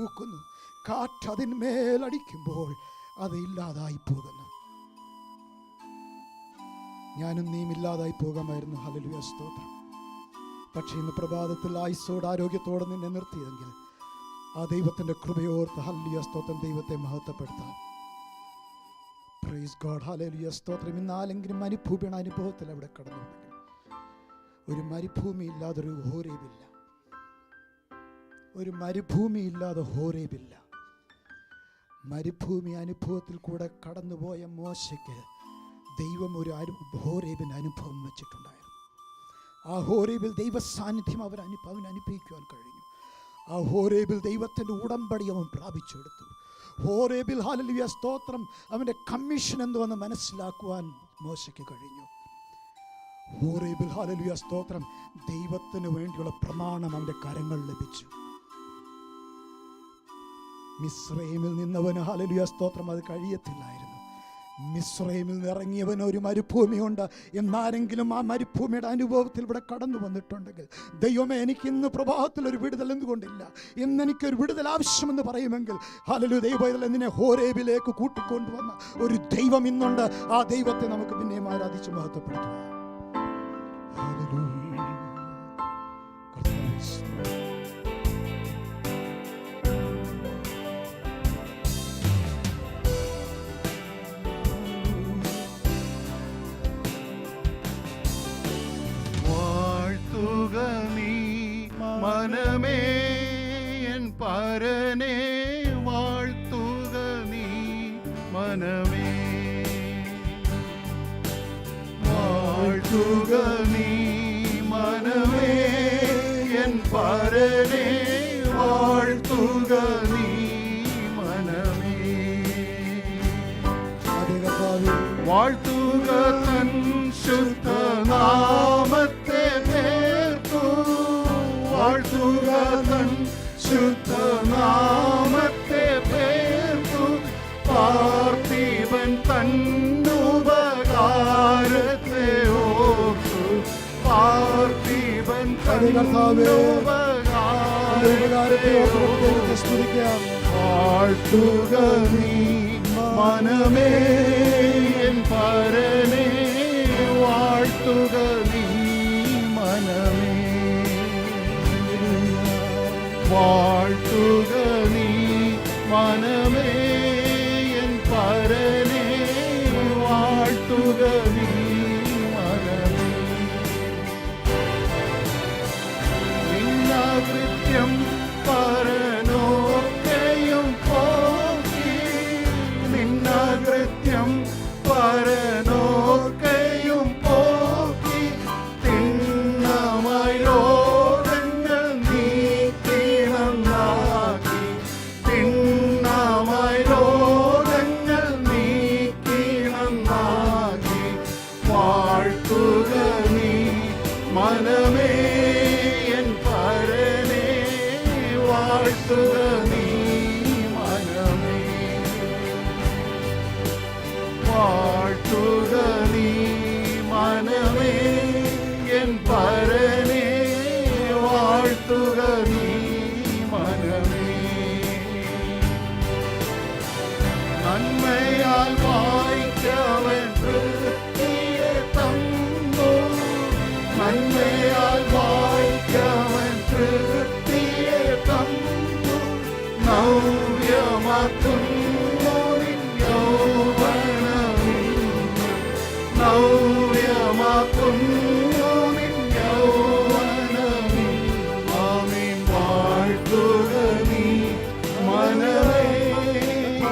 പൂക്കുന്നു. കാറ്റ് അതിന്മേലടിക്കുമ്പോൾ അത് ഇല്ലാതായി പോകുന്നു. ഞാനും നീയും ഇല്ലാതായി പോകാമായിരുന്നു. ഹല്ലേലൂയ, സ്തോത്രം. പക്ഷേ ഇന്ന് പ്രഭാതത്തിൽ ആയുസ്സോടെ ആരോഗ്യത്തോടെ നിന്നെ നിർത്തിയതെങ്കിൽ ആ ദൈവത്തിൻ്റെ കൃപയോർത്ത് ഹല്ലേലൂയ, സ്തോത്രം, ദൈവത്തെ മഹത്വപ്പെടുത്താം. പ്രൈസ് ഗോഡ്, ഹല്ലേലൂയ, സ്തോത്രം. ഇന്ന് ആരെങ്കിലും മരുഭൂമിയുടെ അനുഭവത്തിൽ അവിടെ കടന്നുണ്ടെങ്കിൽ, ഒരു മരുഭൂമി ഇല്ലാതൊരു ഹോരേബില്ല. ഒരു മരുഭൂമി ഇല്ലാതെ ഹോരേബില്ല. മരുഭൂമി അനുഭവത്തിൽ കൂടെ കടന്നുപോയ മോശയ്ക്ക് ദൈവം ഒരു ഹോരേബിന് അനുഭവം വെച്ചിട്ടുണ്ടായിരുന്നു. ആ ഹോരേബിൽ ദൈവ സാന്നിധ്യം അവൻ അനുഭവിക്കുവാൻ കഴിഞ്ഞു. ആ ഹോരേബിൽ ദൈവത്തിൻ്റെ ഉടമ്പടി അവൻ പ്രാപിച്ചെടുത്തു. ഹോരേബിൽ ഹല്ലേലൂയ, സ്തോത്രം, അവൻ്റെ കമ്മീഷൻ എന്തുവെന്ന് മനസ്സിലാക്കുവാൻ മോശയ്ക്ക് കഴിഞ്ഞു. ഹോരേബിൽ ഹല്ലേലൂയ, സ്തോത്രം, ദൈവത്തിന് വേണ്ടിയുള്ള പ്രമാണം അവൻ്റെ കരങ്ങൾ ലഭിച്ചു. മിസ്രൈമിൽ നിന്നവന് ഹല്ലേലൂയ, സ്തോത്രം, അത് കഴിയത്തില്ലായിരുന്നു. മിസ്രൈമിൽ നിന്ന് ഇറങ്ങിയവന് ഒരു മരുഭൂമിയുണ്ട്. എന്നാരെങ്കിലും ആ മരുഭൂമിയുടെ അനുഭവത്തിൽ ഇവിടെ കടന്നു വന്നിട്ടുണ്ടെങ്കിൽ, ദൈവമേ എനിക്ക് ഇന്ന് പ്രഭാതത്തിൽ ഒരു വിടുതൽ എന്തുകൊണ്ടില്ല, ഇന്ന് എനിക്കൊരു വിടുതൽ ആവശ്യമെന്ന് പറയുമെങ്കിൽ, ഹല്ലേലൂയ, ദൈവം നിന്നെ ഹോരേബിലേക്ക് കൂട്ടിക്കൊണ്ടുവന്ന ഒരു ദൈവം ഇന്നുണ്ട്. ആ ദൈവത്തെ നമുക്ക് പിന്നെയും ആരാധിച്ച് മഹത്വപ്പെടുത്തുക. മനമേ എൻ പരനെ വാഴ്ത്തുക നീ, മനമേ വാഴ്ത്തുക നീ, മനമേ എൻ പരനെ വാഴ്ത്തുക നീ, മനമേ വാഴ്ത്തുക തൻ ശുദ്ധ നാമത്തെ പേർത്തു, വാഴ്ത്തുക തൻ ശുദ്ധ നാമത്തെ പേർത്തു, പാർത്ഥിവൻ തന്നുപകാരത്തെ ഓർത്തു, പാർത്ഥിവൻ തന്നുപകാരത്തെ സ്തുതിക്കാം. വാഴ്ത്തുക നീ മനമേ എൻ പരനെ വാഴ്ത്തുക നീ, മനമേ വാഴ്ത്തുക നീ, മനമേ എൻ പരനെ വാഴ്ത്തുക നീ, മനമേ നിന്നകൃത്യം പരനോക്കെയും പോക്കി, നിന്നകൃത്യം പരനോക്കെയും പോക്കി, തിണ്ണമായി രോഗങ്ങൾ നീക്കി നന്നാക്കി, തിണ്ണമായി രോഗങ്ങൾ നീക്കി നന്നാക്കി, വാഴ്ത്തുക നീ മനമേ എൻ പരനെ വാഴ്ത്തുക നീ, മനമേ വാഴ്ത്തുക നീ, മനമേ എൻ പരനെ വാഴ്ത്തുക നീ, മനമേ നന്മയാൽ വായിച്ചവൻ വൃത്തിയെ തന്നു, നന്മയാൽ വായിച്ചവൻ വൃത്തിയെ തന്നു, നവ്യമാക്കുന്നു നിൻ യൗവനമിന്ന്, നവ്യമാക്കുന്നു നിൻ യൗവനമിന്ന്, ആമേൻ വാഴ്ത്തുക നീ മനമേ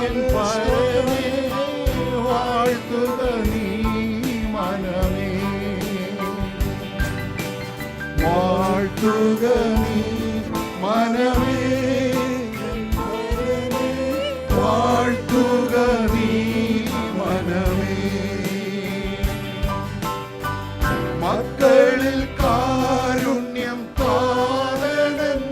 എൻ പരനെ വാഴ്ത്തുക നീ, മനമേ വാഴ്ത്തുക നീ, മനമേ വാഴ്ത്തുക നീ, മനമേ മക്കളിൽ കാരുണ്യം താതനെന്നോണം,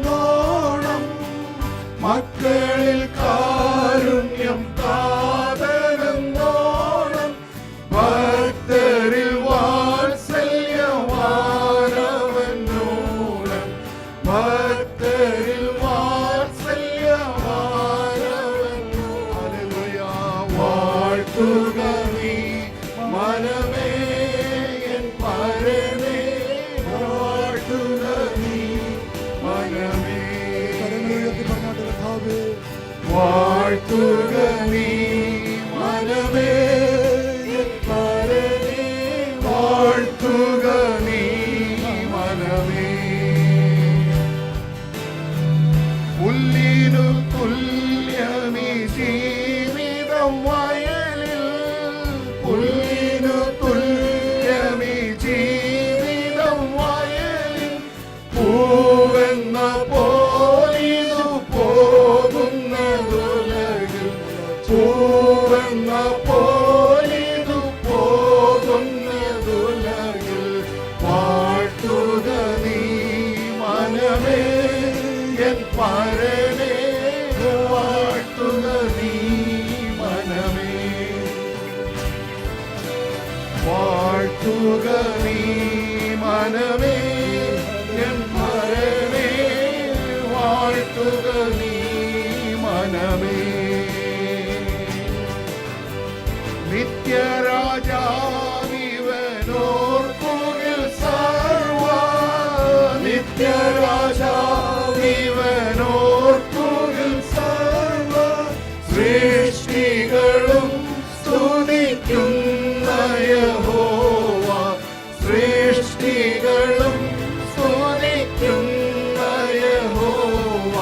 മക്കളിൽ കാരുണ്യം താതനെന്നോണം, ഭക്തരിൽ വാത്സല്യവാനവനോണം, ഭക്തരിൽ വാത്സല്യവാനവനോണം, വാഴ്ത്തുക നീ മനമേ എൻ പരനെ വാഴ്ത്തുക നീ മനമേ പുല്ലിനു തുല്യമീ ജീവിതം വയലിൽ പുല്ലിനു തുല്യമീ ജീവിതം വയലിൽ പൂവെന്ന പോലിതു പോകുന്നതുലകിൽ പൂവെന്ന പോലിതു പോകുന്നതുലകിൽ വാഴ്ത്തുക നീ മനമേ എൻ പരനെ വാഴ്ത്തുക നീ മനമേ വാഴ്ത്തുക നീ മനമേ എൻ പരനെ വാഴ്ത്തുക നീ മനമേ നിത്യരാജാവിവനോർക്കുകിൽ സർവ നിത്യരാജാവിവനോർക്കുകിൽ സർവ സൃഷ്ടികളും സ്തുതിക്കുന്ന യഹോവ സൃഷ്ടികളും സ്തുതിക്കുന്ന യഹോവ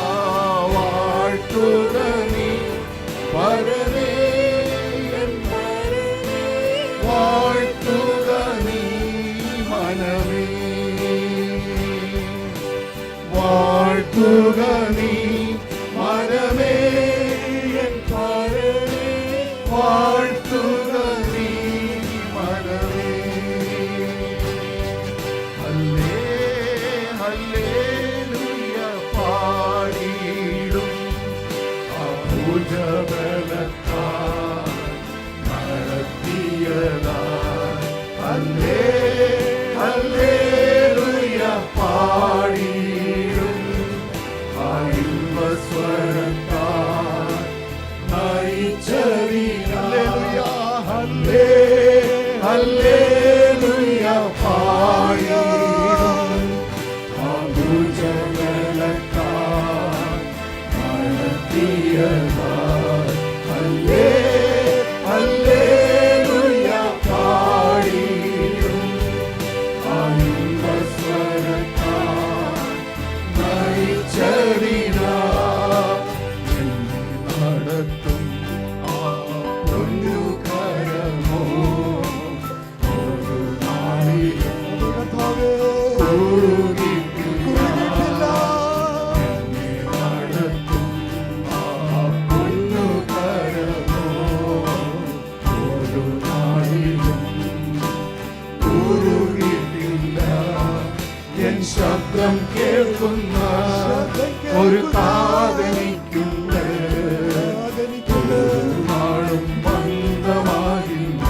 വാഴ്ത്തുക നീ പരനേ എൻ പരനേ വാഴ്ത്തുക നീ മനമേ വാഴ്ത്തുക നീ മനമേ എൻ പരനേ വാഴ്ത്തുക നീ മനമേ ഹല്ലേ ഹല്ലേലൂയ പാടിയിടും അഭുജബലത്താൽ നടത്തിയതാൽ ഹല്ലേ ഹല്ലേലൂയ പാടിയിടും സ്വരത്താൽ നയിച്ചതിനാൽ ഹല്ലേ ഹല്ലേലൂയ പാടിയിടും അഭുജബലത്താൽ നടത്തിയതാൽ ഹല്ലേ ഹല്ലേലൂയ പാടിയിടും സ്വരത്താൽ നയിച്ചതിനാൽ എന്നെ നടത്തും ആ പൊന്നു കരമോ ഒരു നാളിലും കുറുകിയിട്ടില്ല. എന്നെ നടത്തും ആ പൊന്നു കരമോ ഒരു നാളിലും കുറുകിയിട്ടില്ല. എൻ ശബ്ദം കേൾക്കുന്ന ഒരു കാതനിക്കുണ്ട് നാളും ബന്ധമാകില്ല.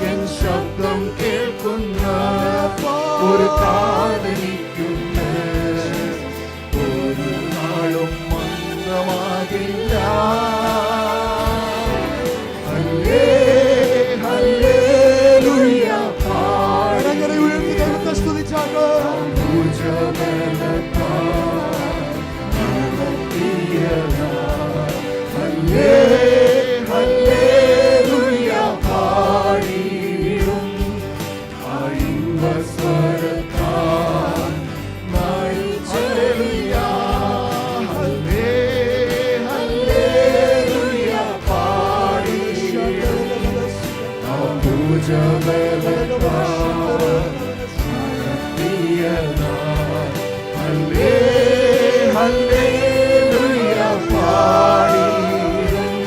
എൻ ശബ്ദം കേൾക്കുന്ന ഒരു കാതനിക്കുണ്ട് ഒരു നാളും ബന്ധമാകില്ല. ഹല്ലേ ഹല്ലേലൂയ പാടങ്ങനെ ഉയർത്തി ദൈവത്തെ സ്തുതിച്ചാട്ടെ. ഹല്ലേ ഹല്ലേലൂയ പാടിയിടും സ്വരത്താൽ നയിച്ചതിനാൽ ഹല്ലേ ഹല്ലേലൂയ പാടിയിടും അഭുജബലത്താൽ നടത്തിയതാൽ ഹല്ലേ ഹല്ലേലൂയ പാടിയിടും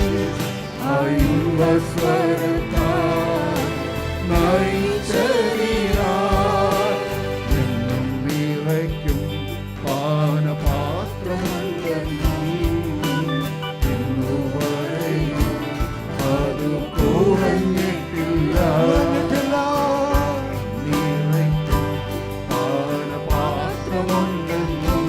സ്വരത്താൽ നയിച്ചതിനാൽ എന്നും നിറയ്ക്കും പാനപാത്രമുണ്ടെന്നും ഇന്നുവരെയും അത് കുറഞ്ഞിട്ടില്ല. നിറയ്ക്കും പാനപാത്രമുണ്ടെന്നും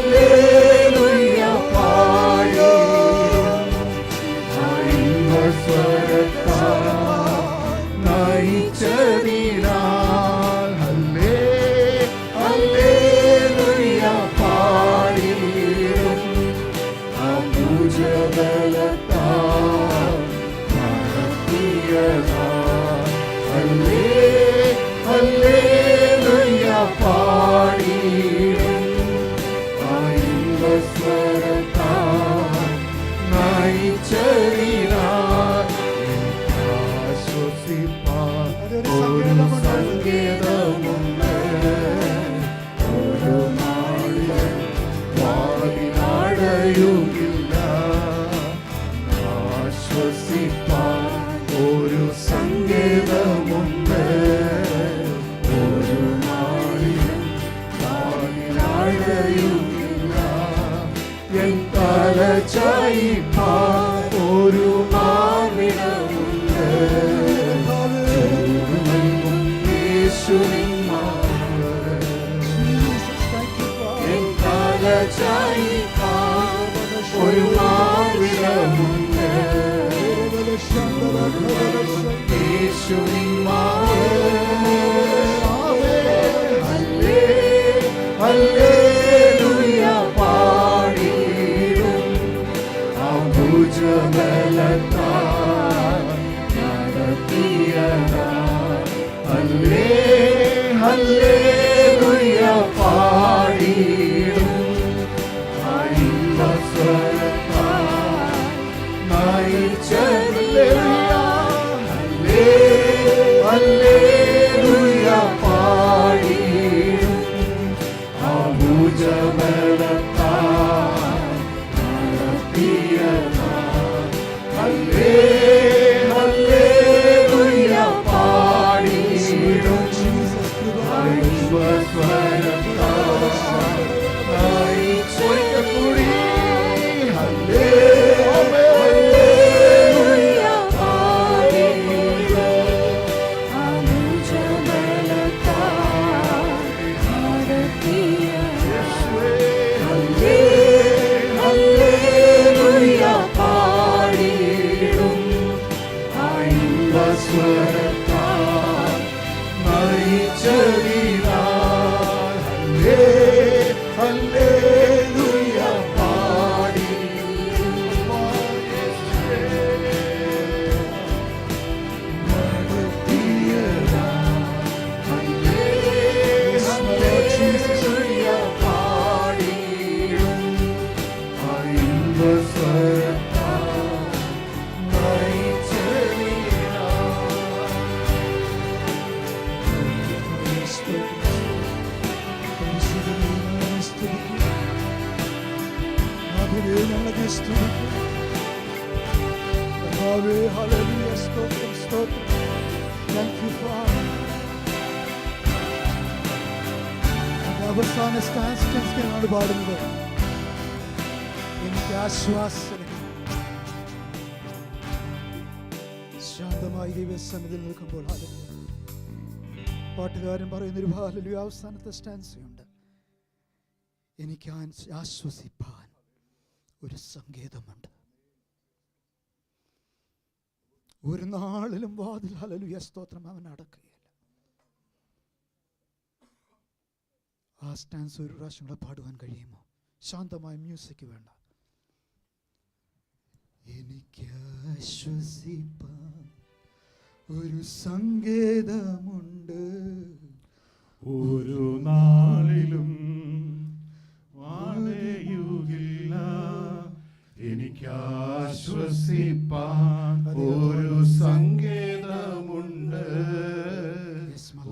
ഹല്ലേലൂയ പാടിയിടും സ്വരത്താൽ നയിച്ചതിനാൽ ഹല്ലേലൂയ പാടിയിടും അംബുജബലത്താൽ നടത്തിയതാൽ ഹല്ലേലൂയ പാടിയിടും സ്വരത്താൽ നയിച്ചതിനാൽ ആശ്വസിപ്പാൻ ഒരു സങ്കേതമുണ്ട് ഒരു നാളിൽ വാതിലടയുകില്ല ആശ്വസിപ്പാൻ ഒരു സങ്കേതമുണ്ട് ഒരു നാളിൽ വാതിലടയുകില്ല എൻ തല ചായിപ്പാൻ ഒരു മാർവിടമുണ്ട് ഒരു മാർവിടമുണ്ട് യേശുവിൻ ഹല്ലേലൂയ പാടിയിടും അംബുജബലത്താൽ നടത്തിയതാൽ ഹല്ലേലൂയ പാടിയിടും സ്വരത്താൽ നയിച്ചതിനാൽ ഹല്ലേലൂയ പാടിയിടും അംബുജബലത്താൽ നടത്തിയതാൽ ഹല്ലേലൂയ പാടിയിടും സ്വരത്താൽ നയിച്ചതിനാൽ സ്വരത്താൽ നയിച്ചതിനാൽ ഹല്ലേലൂയ പാടിയിടും ഹല്ലേലൂയ പാടിയിടും സ്വരത്താൽ ഞങ്ങളെ സ്തുതിക്കും. ഹല്ലേലൂയ സ്തോത്രം സ്തോത്രം. Thank you, Father. അവസാന സ്റ്റാൻസിലാണ് പാടുന്നത്. എനിക്ക് ആശ്വാസം. ശാന്തമായി ദൈവസന്നിധിയിൽ നിൽക്കുമ്പോൾ ഹല്ലേലൂയ. പാട്ടുകാരൻ പറയുന്നൊരു ഹല്ലേലൂയ അവസാനത്തെ സ്റ്റാൻസയുണ്ട്. എനിക്ക് ആശ്വസിപ്പാൻ ഒരു സങ്കേതമുണ്ട്. ഒരു നാളിലും വാതിൽ ഹല്ലേലൂയ സ്തോത്രം അവൻ അടക്കുകയില്ല. ആ സ്റ്റാൻസ് ഒരു പ്രാവശ്യം കൂടെ പാടുവാൻ കഴിയുമോ? ശാന്തമായ മ്യൂസിക് വേണ്ട. എനിക്ക് ആശ്വസിപ്പാൻ ഒരു സങ്കേതമുണ്ട്, ഒരു നാളിലും വാഴയുകില്ല. എനിക്ക് ആശ്വസിപ്പാൻ ഒരു സങ്കേതമുണ്ട്,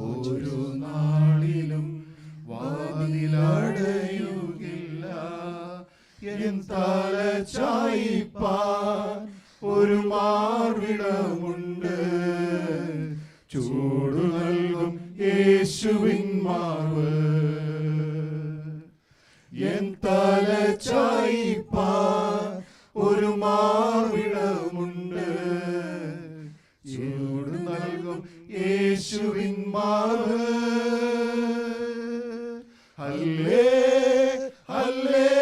ഒരു നാളിലും വാതിലടയുകില്ല. എൻ തല ചായിപ്പാൻ ഒരു മാർവിടമുണ്ട്, ചൂടു നൽകും യേശുവിൻ മാർവ്. എൻ തല ചായിപ്പാൻ ഒരു മാർവിടമുണ്ട്, ചൂടു നൽകും യേശുവിൻ മാർവ്. ഹല്ലേ ഹല്ലേ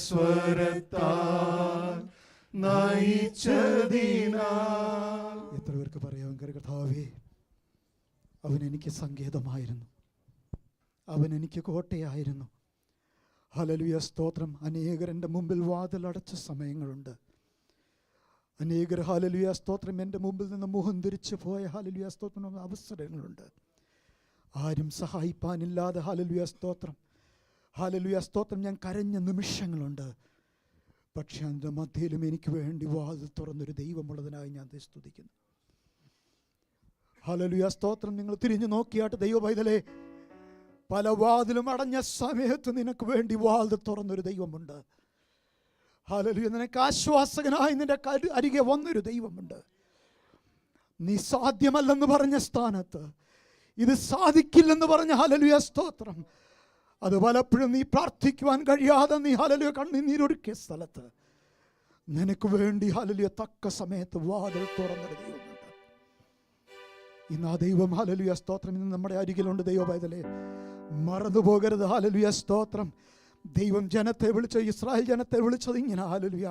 സ്വരത്താൽ നയിച്ചതിനാൽ. എത്ര പേർക്ക് പറയാം, കർത്താവേ, അവൻ എനിക്ക് സങ്കേതമായിരുന്നു, അവൻ എനിക്ക് കോട്ടയായിരുന്നു. ഹല്ലേലൂയ, സ്തോത്രം. അനേകർ എൻ്റെ മുമ്പിൽ വാതിലടച്ച സമയങ്ങളുണ്ട്. അനേകർ ഹല്ലേലൂയ സ്തോത്രം എൻ്റെ മുമ്പിൽ നിന്ന് മുഖം തിരിച്ചു പോയ ഹല്ലേലൂയ സ്തോത്രം അവസരങ്ങളുണ്ട്. ആരും സഹായിപ്പാനില്ലാതെ ഹല്ലേലൂയ സ്തോത്രം, ഹല്ലേലൂയ സ്തോത്രം ഞാൻ കരഞ്ഞ നിമിഷങ്ങളുണ്ട്. പക്ഷെ അതിൻ്റെ മധ്യയിലും എനിക്ക് വേണ്ടി വാതിൽ തുറന്നൊരു ദൈവമുള്ളതിനായി ഞാൻ സ്തുതിക്കുന്നു. ഹല്ലേലൂയ സ്തോത്രം. നിങ്ങൾ തിരിഞ്ഞു നോക്കിയാട്ട് ദൈവ പൈതലേ, പല വാതിലും അടഞ്ഞ സമയത്ത് നിനക്ക് വേണ്ടി വാതിൽ തുറന്നൊരു ദൈവമുണ്ട്. ഹല്ലേലൂയ. നിനക്ക് ആശ്വാസകനായി നിന്റെ അരികെ വന്നൊരു ദൈവമുണ്ട്. നീ സാധ്യമല്ലെന്ന് പറഞ്ഞ സ്ഥാനത്ത്, ഇത് സാധിക്കില്ലെന്ന് പറഞ്ഞ ഹല്ലേലൂയ സ്തോത്രം, അത് പലപ്പോഴും നീ പ്രാർത്ഥിക്കുവാൻ കഴിയാതെ നീ ഹല്ലേലൂയ കണ്ണുനീരൊഴുക്കിയ സ്ഥലത്ത് നിനക്ക് വേണ്ടി ഹല്ലേലൂയ തക്ക സമയത്ത് വാതിൽ തുറന്നൊരു ദൈവമുണ്ട്. ഇന്ന് ആ ദൈവം ഹല്ലേലൂയ സ്തോത്രം ഇന്ന് നമ്മുടെ അരികിലുണ്ട്. ദൈവ പൈതലേ, മറന്നു പോകരുത്. ഹല്ലേലൂയ സ്തോത്രം. ദൈവം ജനത്തെ വിളിച്ച്, ഇസ്രായേൽ ജനത്തെ വിളിച്ചത് ഇങ്ങനെ. ഹല്ലേലൂയ,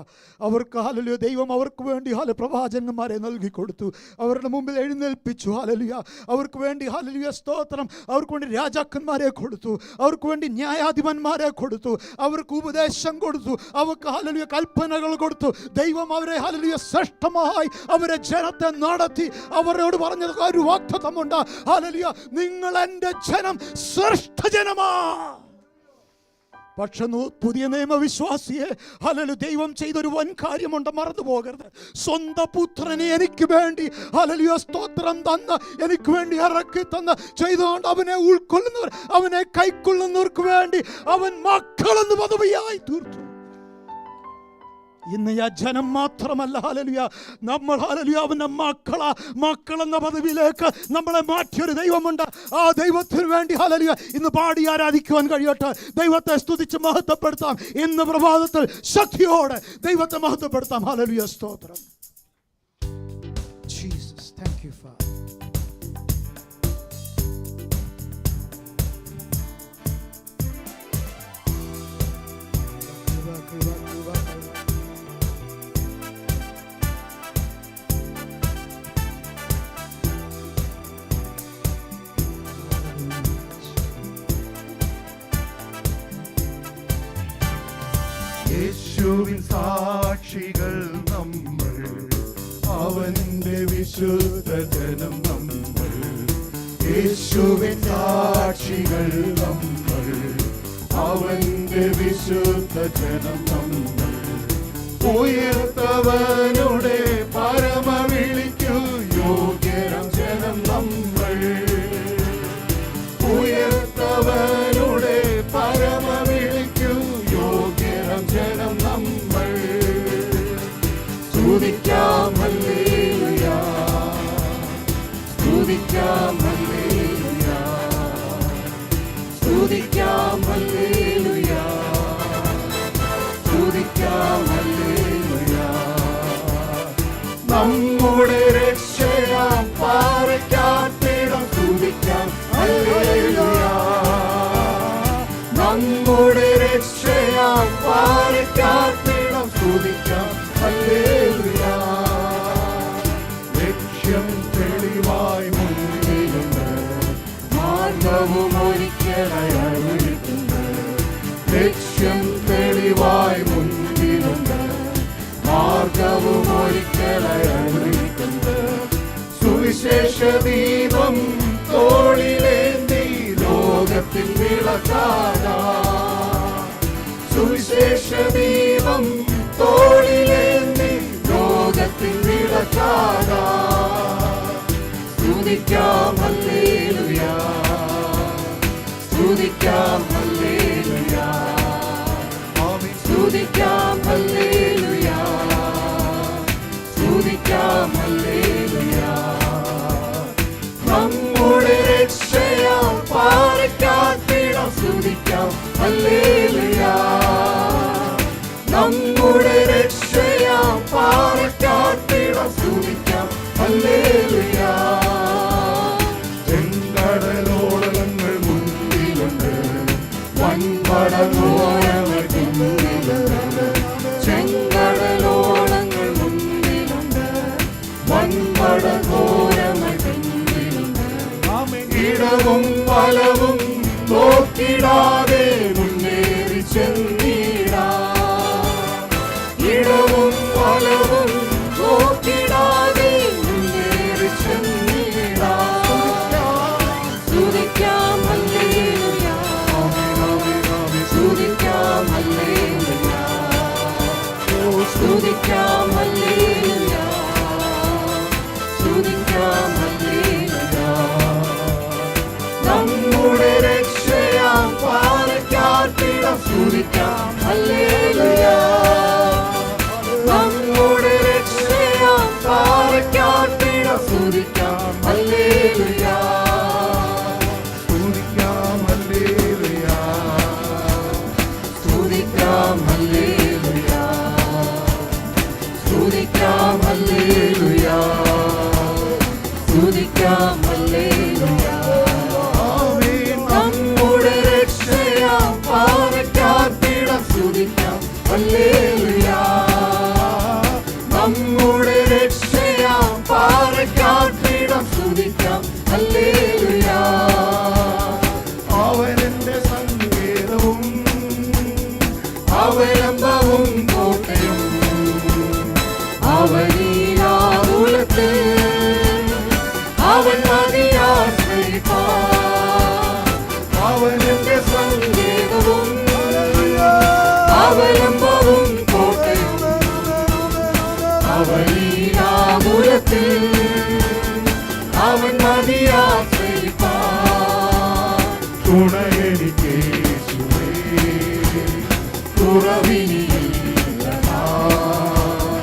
അവർക്ക് ഹല്ലേലൂയ ദൈവം അവർക്ക് വേണ്ടി പ്രവാചകന്മാരെ നൽകി കൊടുത്തു, അവരുടെ മുമ്പിൽ എഴുന്നേൽപ്പിച്ചു. ഹല്ലേലൂയ, അവർക്ക് വേണ്ടി ഹല്ലേലൂയ സ്തോത്രം, അവർക്ക് വേണ്ടി രാജാക്കന്മാരെ കൊടുത്തു, അവർക്ക് വേണ്ടി ന്യായാധിപന്മാരെ കൊടുത്തു, അവർക്ക് ഉപദേശം കൊടുത്തു, അവർക്ക് ഹല്ലേലൂയ കൽപ്പനകൾ കൊടുത്തു. ദൈവം അവരെ ഹല്ലേലൂയ ശ്രേഷ്ഠമായി അവരെ ജനത്തെ നടത്തി. അവരോട് പറഞ്ഞത് ഒരു വാഗ്ദത്തമുണ്ട്. ഹല്ലേലൂയ, നിങ്ങൾ എൻ്റെ ജനം ശ്രേഷ്ഠ ജനമാ. പക്ഷെ പുതിയ നിയമവിശ്വാസിയെ ഹല്ലേലൂയ ദൈവം ചെയ്തൊരു വൻ കാര്യമുണ്ട്, മറന്നു പോകരുത്. സ്വന്തം പുത്രനെ എനിക്ക് വേണ്ടി ഹല്ലേലൂയ സ്തോത്രം തന്ന്, എനിക്ക് വേണ്ടി ഇറക്കി തന്ന് ചെയ്തുകൊണ്ട് അവനെ ഉൾക്കൊള്ളുന്നവർ, അവനെ കൈക്കൊള്ളുന്നവർക്ക് വേണ്ടി അവൻ മക്കളെന്ന് പദവിയായി തീർത്തു. ഇന്ന് ആ ജനം മാത്രമല്ല ഹല്ലേലൂയ, നമ്മൾ ഹല്ലേലൂയ അവൻ്റെ മക്കളെന്ന പദവിയിലേക്ക് നമ്മളെ മാറ്റിയൊരു ദൈവമുണ്ട്. ആ ദൈവത്തിന് വേണ്ടി ഹല്ലേലൂയ ഇന്ന് പാടി ആരാധിക്കുവാൻ കഴിയട്ടെ. ദൈവത്തെ സ്തുതിച്ച് മഹത്വപ്പെടുത്താം. ഇന്ന് പ്രഭാതത്തിൽ ശക്തിയോടെ ദൈവത്തെ മഹത്വപ്പെടുത്താം. ഹല്ലേലൂയ സ്തോത്രം. Jesus, thank you father. യേശുവിൻ സാക്ഷികൾ നമ്മൾ, അവന്റെ വിശുദ്ധ ജനം നമ്മൾ. യേശുവിൻ സാക്ഷികൾ നമ്മൾ, അവന്റെ വിശുദ്ധ ജനം നമ്മൾ. ഉയർത്തവനുടെ പരമ വിളിക്കു യോഗ്യരം ജനം നമ്മൾ. ഉയർത്തവനുടെ പരമ വിളിക്കു യോഗ്യരം ജനം നമ്മൾ. സ്തുതിക്കാം ഹല്ലേലൂയ, സ്തുതിക്കാം ഹല്ലേലൂയ, സ്തുതിക്കാം ഹല്ലേലൂയ, സ്തുതിക്കാം ഹല്ലേലൂയ. നമ്മുടെ രക്ഷയാം പാറയ്ക്കാത്തിടം സ്തുതിക്കാം ഹല്ലേലൂയ. നമ്മുടെ രക്ഷയാം പാറയ്ക്കാത്തിടം സ്തുതിക്കാം ഹല്ലേലൂയ. ലക്ഷ്യം തെളിവായി മുന്നിലുണ്ട്, മാർഗവും ഒരിക്കലായി അരുളിയിട്ടുണ്ട്. ലക്ഷ്യം തെളിവായി മുന്നിലുണ്ട്, മാർഗവും ഒരിക്കലായി അരുളിയിട്ടുണ്ട്. സുവിശേഷ ദീപം തോളിലേന്തി ലോകത്തിൽ വിളക്കാനാം. സുവിശേഷ ദീപം തോളിലേന്തി ലോകത്തിൽ വിളക്കാനാം. സ്തുതിക്കാം ഹല്ലേലൂയ, സ്തുതിക്കാം ഹല്ലേലൂയ, സ്തുതിക്കാം ഹല്ലേലൂയ, സ്തുതിക്കാം ഹല്ലേലൂയ. നമ്മുടെ രക്ഷയാം പാറയ്ക്കാത്തിടം സ്തുതിക്കാം ഹല്ലേലൂയ. നമ്മുടെ രക്ഷയാം പാറയ്ക്കാത്തിടം സ്തുതിക്കാം ഹല്ലേലൂയ. ചെങ്കടലോളങ്ങൾ മുന്നിലുണ്ട്, വൻപടങ്ങോരങ്ങൾ പിന്നിലുണ്ട്. ഫലവും നോക്കിടാതെ മുന്നേറി ചെന്നിടാം. ഇടവും ഫലവും നോക്കിടാതെ മുന്നേറി ചെന്നിടാം. സ്തുതിക്കാം ഹല്ലേലൂയ, സ്തുതിക്കാം ഹല്ലേലൂയ, സ്തുതിക്കാം ഹല്ലേലൂയ, സ്തുതിക്കാം ഹല്ലേലൂയ. നമ്മുടെ രക്ഷയാം പാറയ്ക്കാർപ്പിടം സ്തുതിക്കാം ഹല്ലേലൂയ. നമ്മുടെ രക്ഷയാം പാറയ്ക്കാർപ്പിടം സ്തുതിക്കാം ഹല്ലേലൂയ. സ്തുതിക്കാം ഹല്ലേലൂയ, സ്തുതിക്കാം ഹല്ലേലൂയ, സ്തുതിക്കാം ഹല്ലേലൂയ, സ്തുതിക്കാം ഹല്ലേലൂയ. നമ്മുടെ രക്ഷയാം പാറയ്ക്കാർപ്പിടം സ്തുതിക്കാം ഹല്ലേലൂയ. നമ്മുടെ രക്ഷയാം പാറയ്ക്കാർപ്പിടം സ്തുതിക്കാം ഹല്ലേലൂയ. അവനെന്റെ സങ്കേതവും അവലംബവും കോട്ടയും അവനീലാകുലത്ത് അവൻ മതിയാശ്രയിപ്പാൻ. അവനെന്റെ സങ്കേതവും അവലംബവും കോട്ടയും അവനീലാകുലത്ത് അവൻ മതിയാശ്രയിപ്പാൻ. തുണയെനിക്ക് യേശുവേ, കുറവിനിയില്ല ഞാൻ.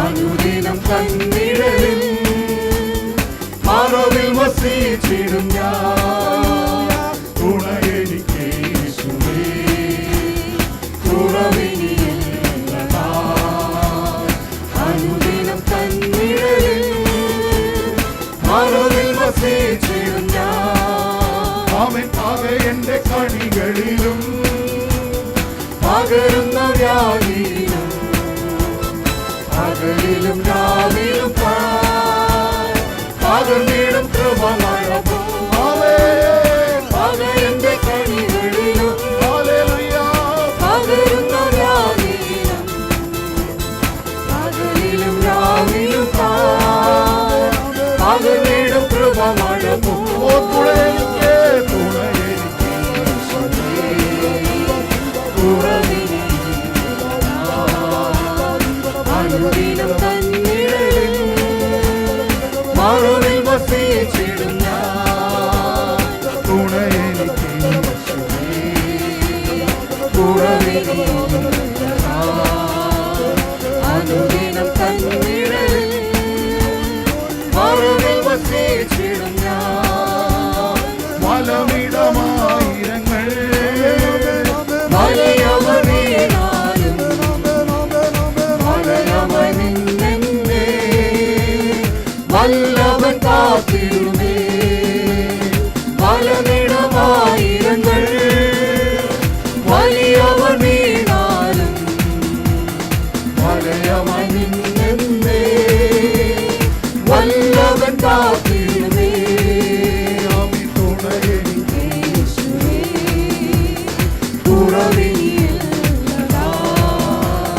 അനുദിനം കണ്ണിഴലിൽ മറവിൽ വസിച്ചിടും ഞാൻ. തുണയെനിക്ക് യേശുവേ, കുറവിനിയില്ല ഞാൻ. അനുദിനം കണ്ണിഴലിൽ മറവിൽ വസിച്ചിടും ഞാൻ. അവൻ പകയന്റെ കണികളിലും പകരുന്ന വ്യാധിയിലും പകലിലും രാവിലും പകർന്നിടും കൃപമഴ പകയന്റെ കണികളിലും പകരുന്ന വ്യാധിയിലും പകലിലും രാവിലും പകർന്നിടും കൃപമഴ അനുദിനം തന്നിഴലിൽ മറവിൽ വസിച്ചിടും ഞാൻ. തുണയെനിക്ക് യേശുവേ, കുറവിനിയില്ല ഞാൻ. അനുദിനം തന്നിഴലിൽ മറവിൽ വസിച്ചിടും ഞാൻ. മലമിടമായിരങ്ങൾ മലയവർ വീണാലും മലയമനിന്നെന്നെ വല്ലവൻ കാത്തിടുമേ. മലമിടമായിരങ്ങൾ വലിയവർ വീണാലും മലയമനിന്നെന്നെ വല്ലവൻ കാത്തിടുമേ. തുണയെനിക്ക് യേശുവേ, കുറവിനിയില്ല ഞാൻ.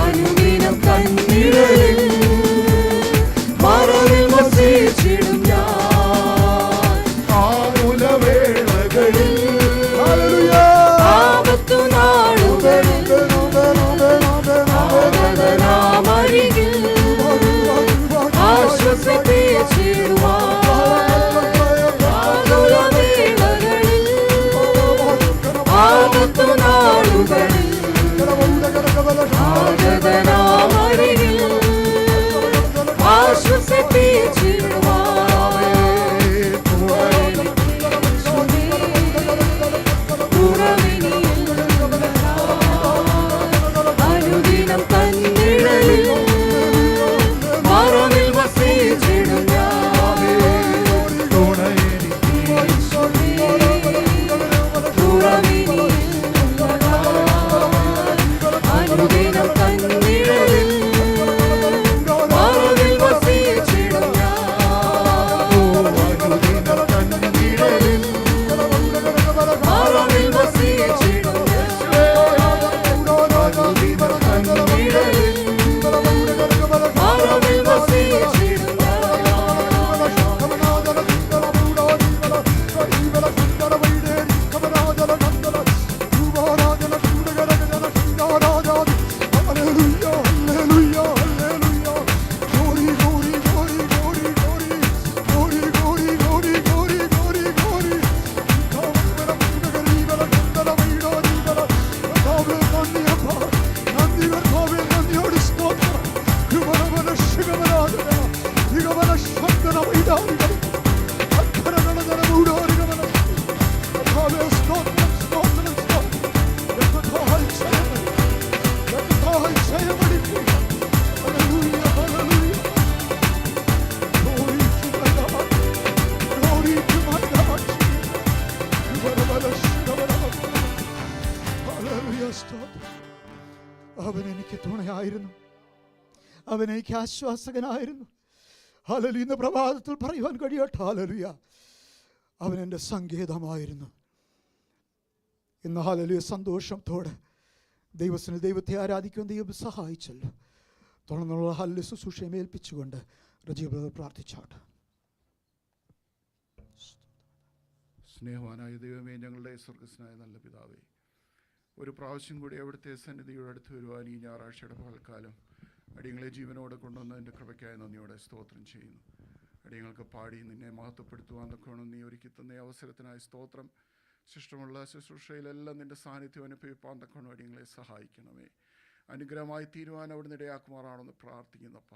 അനുദിനം കണ്ണിഴലിൽ മറവിൽ വസിച്ചിടും ഞാൻ. ആകുലവേളകളിൽ ആപത്തു നാളുകളിൽ ആഗതനാമരികിൽ ആശ്വസിപ്പിച്ചിടുവാൻ. ആകുലവേളകളിൽ ആപത്തു നാളുകളിൽ ആഗതനാമരികിൽ ആശ്വസിപ്പിച്ചിടുവാൻ. അനുദിനം തന്നിഴലിൽ മറവിൽ വസിച്ചിടും ഞാൻ. അനുദിനം തന്നിഴലിൽ സ്തോത്രം, സ്തോത്രം, സ്തോത്രം. യഹോവ ജയമടി. യഹോവ ജയമടിക്കുക. ഹല്ലേലൂയ, ഹല്ലേലൂയ. Glory to my God. Glory to my God. ഹല്ലേലൂയ, സ്തോത്രം. അവൻ എനിക്ക് തുണയായിരുന്നു, അവൻ എനിക്ക് ആശ്വാസകനായിരുന്നു. ഹല്ലേലൂയ. ഇന്ന് പ്രഭാതത്തിൽ പറയുവാൻ കഴിയട്ടെ, ഹല്ലേലൂയ, അവൻ എൻ്റെ സങ്കേതമായിരുന്നു. ഇന്ന് ഹല്ലേലൂയ സന്തോഷത്തോടെ ദൈവത്തെ ആരാധിക്കുവാൻ ദൈവം സഹായിച്ചല്ലോ. തുടർന്നുള്ള ഹല്ലേലൂയ ശുശ്രൂഷയെ ഏൽപ്പിച്ചുകൊണ്ട് റജീവ് ബ്രദർ പ്രാർത്ഥിച്ചാട്ടെ. സ്നേഹവാനായ ദൈവമേ, ഞങ്ങളുടെ സ്വർഗസ്നായ നല്ല പിതാവേ, ഒരു പ്രാവശ്യം കൂടി അവിടുത്തെ സന്നിധിയോട് അടുത്ത് വരുവാൻ ഈ ഞായറാഴ്ചയുടെ പകൽക്കാലം അടിയങ്ങളെ ജീവനോടെ കൊണ്ടുവന്നതിൻ്റെ കൃപയ്ക്കായി നന്ദിയോടെ സ്തോത്രം ചെയ്യുന്നു. അടിയങ്ങൾക്ക് പാടി നിന്നെ മഹത്വപ്പെടുത്തുവാൻ തക്കവണ്ണം നീ ഒരുക്കി തന്ന അവസരത്തിനായി സ്തോത്രം. ശിഷ്ടമുള്ള ശുശ്രൂഷയിലെല്ലാം നിൻ്റെ സാന്നിധ്യം അനുഭവിപ്പാൻ തക്കവണ്ണം അടിയങ്ങളെ സഹായിക്കണമേ. അനുഗ്രഹമായി തീരുവാൻ അവിടുന്ന് ഇടയാക്കുമാറാണെന്ന് പ്രാർത്ഥിക്കുന്നപ്പ.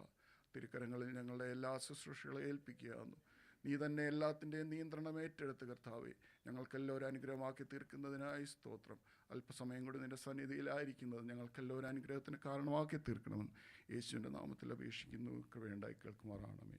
തിരുക്കരങ്ങളിൽ ഞങ്ങളുടെ എല്ലാ ശുശ്രൂഷകളെ ഏൽപ്പിക്കുകയാണെന്നു. നീ തന്നെ എല്ലാത്തിൻ്റെയും നിയന്ത്രണം ഏറ്റെടുത്ത് കർത്താവേ, ഞങ്ങൾക്കെല്ലാം ഒരു അനുഗ്രഹമാക്കി തീർക്കുന്നതിനായി സ്തോത്രം. അല്പസമയം കൂടി നിൻ്റെ സന്നിധിയിലായിരിക്കുന്നത് ഞങ്ങൾക്കെല്ലാം ഒരു അനുഗ്രഹത്തിന് കാരണമാക്കി തീർക്കണമെന്ന് യേശുവിൻ്റെ നാമത്തിൽ അപേക്ഷിക്കുന്നു. കൃപയുണ്ടായി കേൾക്കുമാറാണമേ.